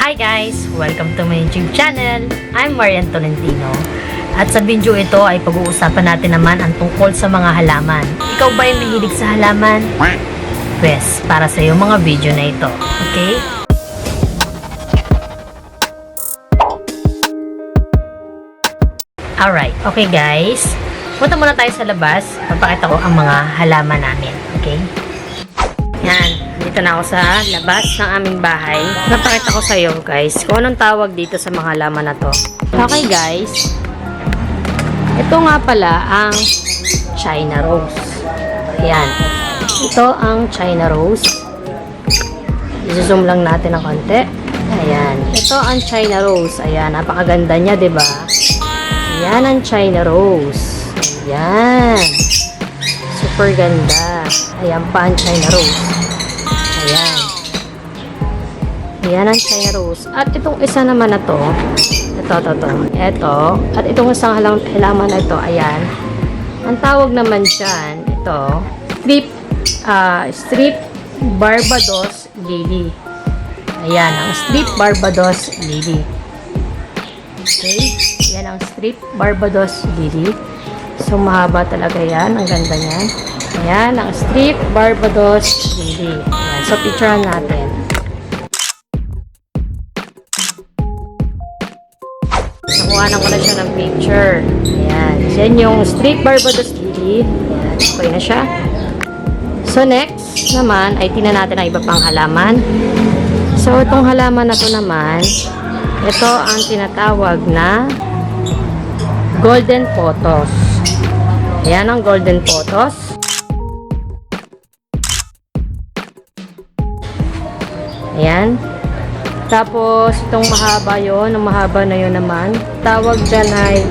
Hi guys! Welcome to my YouTube channel. I'm Marian Tolentino. At sa video ito ay pag-uusapan natin naman ang tungkol sa mga halaman. Ikaw ba ay mahilig sa halaman? Pwes, para sa iyo mga video na ito. Okay? Alright, okay guys. Punta muna tayo sa labas. Papakita ko ang mga halaman namin. Okay? Yan. Dito na ako sa labas ng aming bahay. Napakita ko sa iyo guys kung anong tawag dito sa mga halaman na to. Okay guys. Ito nga pala ang China Rose. Ayan. Ito ang China Rose. I-zoom lang natin ng konti. Ayan. Ito ang China Rose. Ayan. Napakaganda niya, diba? Ayan ang China Rose. Ayan. Super ganda. Ayan pa ang China Rose. Ayan. Ayan ang China Rose. At itong isa naman na to, ito. At itong isang halaman na ito, ayan. Ang tawag naman dyan, ito, strip Barbados Lily. Ayan, ang strip Barbados Lily. Okay. Ayan ang strip Barbados Lily. So, mahaba talaga yan. Ang ganda niyan. Ayan, ang strip Barbados Lily. Ayan. So, picturean natin. Nakuha ko na siya ng picture. Ayan. Yan yung strip Barbados Lily. Ayan. Okay na siya. So, next naman, ay tingnan natin ang iba pang halaman. So, itong halaman na to naman, ito ang tinatawag na golden pothos. Ayan ang golden pothos. Ayan. Tapos, itong mahaba yon, ang mahaba na yon naman, tawag dyan ay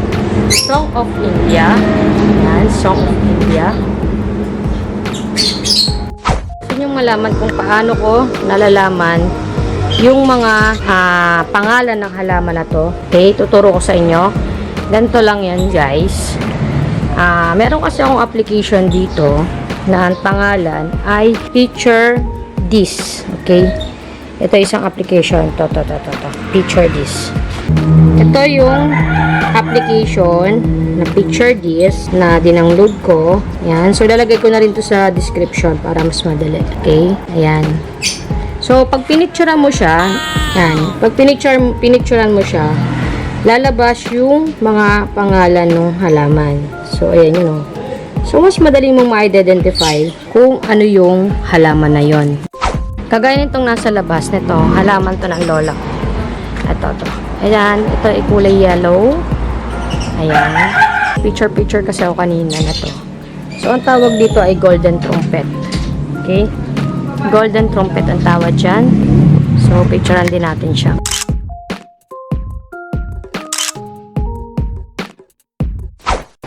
Song of India. Ayan, Song of India. Gusto nyo malaman kung paano ko nalalaman yung mga pangalan ng halaman na to. Okay, tuturo ko sa inyo. Ganito lang yan guys. Meron kasi akong application dito na ang pangalan ay Picture This. Okay. Ito isang application. To. Picture This. Ito yung application na Picture This na dinangload ko. Ayan. So, lalagay ko na rin to sa description para mas madali. Okay. Ayan. So, pag pinicturean mo siya, yan. Pag pinicturean mo siya, lalabas yung mga pangalan ng halaman. So, ayan yun, oh. So, mas madali mong ma-identify kung ano yung halaman na yon. Kagaya nitong nasa labas nito, halaman to ng lola ko. Ito. Ayan, ito ay kulay yellow. Ayan. Picture kasi ako kanina na to. So, ang tawag dito ay golden trumpet. Okay? Golden trumpet ang tawag dyan. So, picturean din natin siya.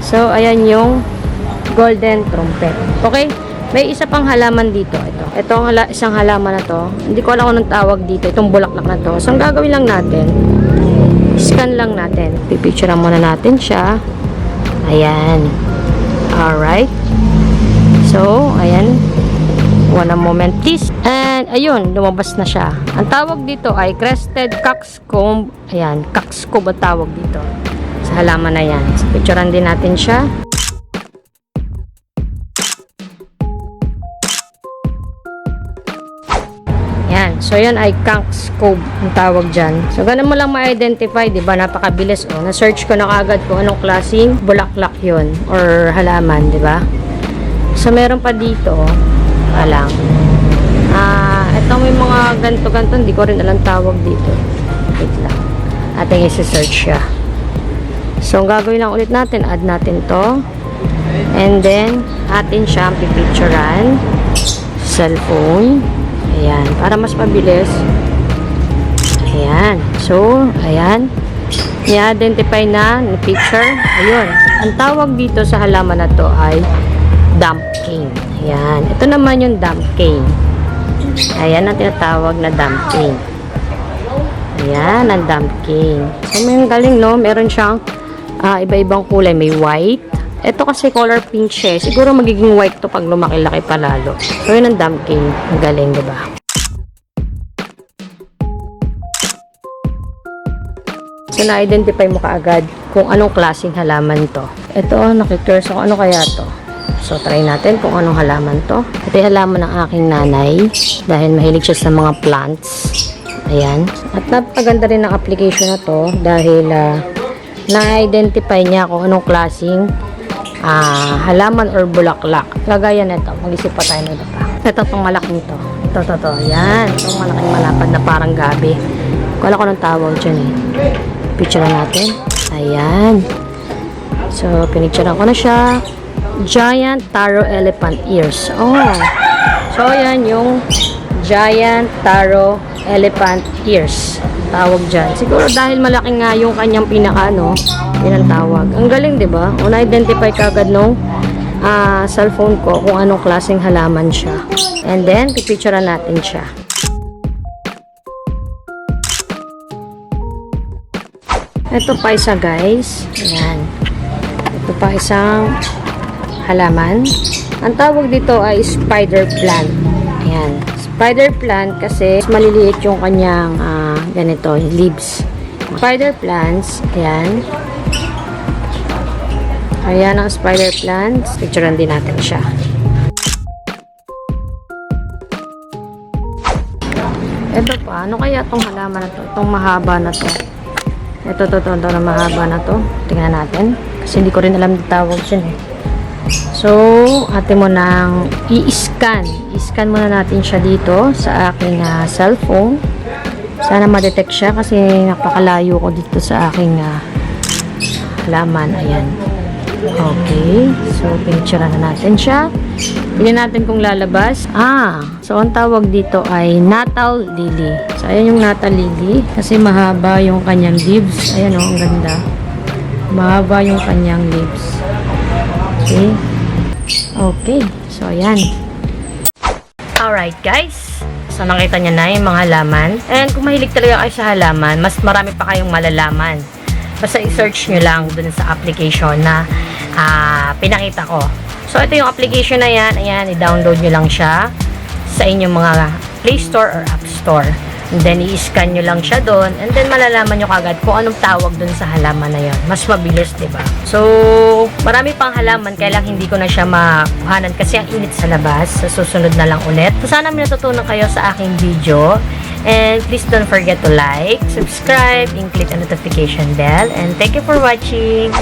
So, ayan yung golden trumpet. Okay? May isa pang halaman dito. Ito ang isang halaman na to. Hindi ko alam kung anong tawag dito. Itong bulaklak na to. So, ang gagawin lang natin, scan lang natin. Pipicturean muna natin siya. Ayan. Alright. So, ayan. One moment please. And, ayun, lumabas na siya. Ang tawag dito ay crested cockscomb. Ayan, cockscomb ang tawag dito. Sa halaman na yan. So, picturean din natin siya. Yan. So, yan ay cockscomb ang tawag dyan. So, ganun mo lang ma-identify, diba? Napakabilis. O, na-search ko na kagad kung anong klaseng bulaklak yun or halaman, diba? So, meron pa dito, alang. Ito may mga ganto-ganto, hindi ko rin alam tawag dito. Wait lang. Ating isi-search siya. So, ang gagawin lang ulit natin, add natin to. And then, atin siyang pipicturean. Cellphone. Ayan. Para mas mabilis. Ayan. So, ayan. I-identify na picture. Ayun. Ang tawag dito sa halaman na to ay dump cane. Ayan. Ito naman yung dump cane. Ayan ang tinatawag na dump cane. Ayan ang dump cane. So, may galing, no? Meron siyang iba-ibang kulay. May white. Ito kasi color pink siya. Siguro magiging white to pag lumaki-laki palalo. So, yun ang dump cane. Ang galing, diba? So, na-identify mo kaagad kung anong klaseng halaman to. Ito, nakikurs ako. Ano kaya to? So, try natin kung anong halaman to. Ito yung halaman ng aking nanay dahil mahilig siya sa mga plants. Ayan. At napaganda rin ng application na to dahil na-identify niya kung anong klaseng halaman or bulaklak. Kagaya nito. Mag-isip pa tayo nito pa. Ito itong malaking to. Ito. Yan. Itong malaking malapad na parang gabi. Kala ko ng tawag dyan eh. Picture natin. Ayan. So, pinicturean ko na siya. Giant taro elephant ears. Oh. So, ayan yung giant taro elephant ears. Tawag dyan. Siguro dahil malaki nga yung kanyang pinaka, no? Yan ang tawag. Ang galing, di ba? O, na-identify kagad nung cellphone ko kung anong klaseng halaman siya. And then, pipicturean natin siya. Ito pa isa, guys. Ayan. Ito pa isang halaman. Ang tawag dito ay spider plant. Ayan. Spider plant kasi maliliit yung kanyang ganito, leaves. Spider plants. Ayan. Ayan ang spider plants. Picturean din natin siya. Ito pa. Ano kaya itong halaman na to? Itong mahaba na to. Ito na mahaba na to. Tingnan natin. Kasi hindi ko rin alam yung tawag dyan eh. So, atin mo nang i-scan. I-scan muna natin siya dito sa aking cellphone. Sana ma-detect siya kasi napakalayo ko dito sa aking halaman. Ayan. Okay. So, pinicturean na natin siya. Tingnan natin kung lalabas. So, ang tawag dito ay natal lily. So, ayan yung natal lily. Kasi mahaba yung kanyang leaves. Ayan o, ang ganda. Mahaba yung kanyang leaves. Okay. Okay. So, ayan. Alright, guys. So, nakita nyo na yung mga halaman. And kung mahilig talaga kayo sa halaman, mas marami pa kayong malalaman. Basta i-search nyo lang dun sa application na pinakita ko. So, ito yung application na yan. Ayan, i-download nyo lang siya sa inyong mga Play Store or App Store. And then, i-scan nyo lang siya doon. And then, malalaman nyo kagad kung anong tawag doon sa halaman na yun. Mas mabilis, diba? So, marami pang halaman. Kaya lang hindi ko na siya makuhanan kasi ang init sa labas. Sa susunod na lang ulit. So, sana may natutunan kayo sa aking video. And please don't forget to like, subscribe, and click the notification bell. And thank you for watching.